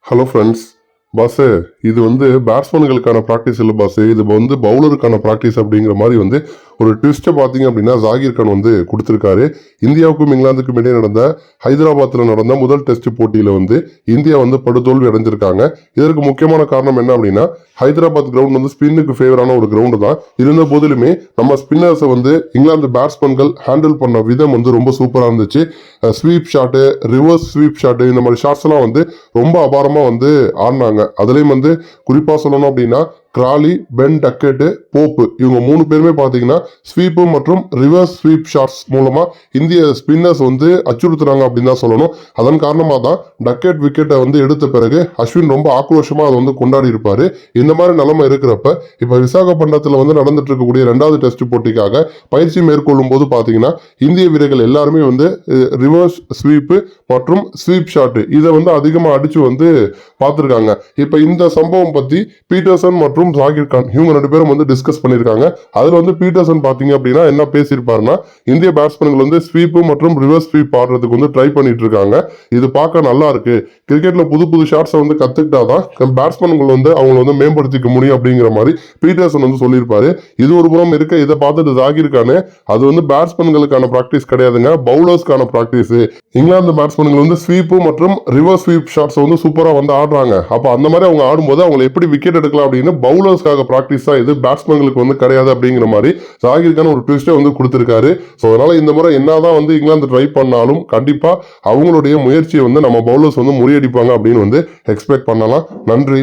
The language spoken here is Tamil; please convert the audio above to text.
Hello friends. பாஸு, இது பேட்ஸ்மேன்களுக்கான ப்ராக்டிஸ் இல்லை பாஸு, இது பவுலருக்கான ப்ராக்டிஸ் அப்படிங்கிற மாதிரி ஒரு ட்விஸ்ட்டை பார்த்தீங்க அப்படின்னா ஜாகிர் கான் கொடுத்துருக்காரு. இந்தியாவுக்கும் இங்கிலாந்துக்கும் இடையே நடந்த ஹைதராபாத்தில் நடந்த முதல் டெஸ்ட் போட்டியில் இந்தியா படுதோல்வி அடைஞ்சிருக்காங்க. இதற்கு முக்கியமான காரணம் என்ன அப்படின்னா, ஹைதராபாத் கிரவுண்ட் ஸ்பின்னுக்கு ஃபேவரான ஒரு கிரவுண்டு தான். இருந்த போதிலுமே நம்ம ஸ்பின்னர்ஸை இங்கிலாந்து பேட்ஸ்மேன்கள் ஹேண்டில் பண்ண விதம் ரொம்ப சூப்பராக இருந்துச்சு. Sweep shot, reverse sweep shot, இந்த மாதிரி ஷாட்ஸ் எல்லாம் ரொம்ப அபாரமாக ஆடினாங்க. அதுலேயும் குறிப்பாக சொல்லணும் அப்படின்னா கிராலி, பென் டக்கெட்டு, போப்பு இவங்க 3 பேருமே பார்த்தீங்கன்னா ஸ்வீப்பு மற்றும் ரிவர்ஸ் ஸ்வீப் ஷாட்ஸ் மூலமா இந்திய ஸ்பின்னர்ஸ் அச்சுறுத்துறாங்க அப்படின்னு தான் சொல்லணும். அதன் காரணமாக தான் டக்கெட் விக்கெட்டை எடுத்த பிறகு அஸ்வின் ரொம்ப ஆக்ரோஷமாக அதை கொண்டாடி இருப்பாரு. இந்த மாதிரி நிலைமை இருக்கிறப்ப இப்போ விசாகப்பட்டினத்தில் நடந்துட்டு இருக்கக்கூடிய 2வது டெஸ்ட் போட்டிக்காக பயிற்சி மேற்கொள்ளும் போது பார்த்தீங்கன்னா இந்திய வீரர்கள் எல்லாருமே ரிவர்ஸ் ஸ்வீப்பு மற்றும் ஸ்வீப் ஷாட்டு இதை அதிகமாக அடிச்சு பார்த்துருக்காங்க. இப்போ இந்த சம்பவம் பற்றி பீட்டர்சன் மற்றும் ஜாகிர் கான் இவங்க 2 பேரும் டிஸ்கஸ் பண்ணிருக்காங்க. அதுல பீட்டர்சன் பாத்தீங்க அப்படின்னா என்ன பேசியிருப்பாருன்னா, இந்திய பேட்ஸ்மேன்கள் ஸ்வீப் மற்றும் ரிவர்ஸ் ஸ்வீப் ஆடுறதுக்கு ட்ரை பண்ணிட்டு இருக்காங்க. இது பார்க்க நல்லா இருக்கு. கிரிக்கெட்ல புது புது ஷாட்ஸை கத்துக்கிட்டாதான் பேட்ஸ்மேன்கள் அவங்க மேம்படுத்திக்க முடியும் அப்படிங்கிற மாதிரி பீட்டர்சன் சொல்லியிருப்பாரு. இது ஒரு புறம் இருக்க, இதை பார்த்துட்டு ஜாகிர் கான் அது பேட்ஸ்மேன்களுக்கான பிராக்டிஸ் கிடையாதுங்க, பவுலர்ஸ்க்கான பிராக்டிஸ். இங்கிலாந்து பேட்ஸ்மேன்கள் ஸ்வீப் மற்றும் ரிவர்ஸ் ஸ்வீப் ஷாட்ஸ் சூப்பரா ஆடுறாங்க. அப்ப அந்த மாதிரி அவங்க ஆடும்போது அவங்க எப்படி விக்கெட் எடுக்கலாம் அப்படின்னு பவுலர்ஸ்க்காக பிராக்டிஸ் தான் இது, பேட்ஸ்மேன்களுக்கு கிடையாது அப்படிங்கிற மாதிரி ஜாகிர் கான் ஒரு ட்விஸ்டை கொடுத்திருக்காரு. ஸோ அதனால இந்த முறை என்னதான் இங்கிலாந்து ட்ரை பண்ணாலும் கண்டிப்பா அவங்களுடைய முயற்சியை நம்ம பவுலர்ஸ் முறியடிப்பாங்க அப்படின்னு எக்ஸ்பெக்ட் பண்ணலாம். நன்றி.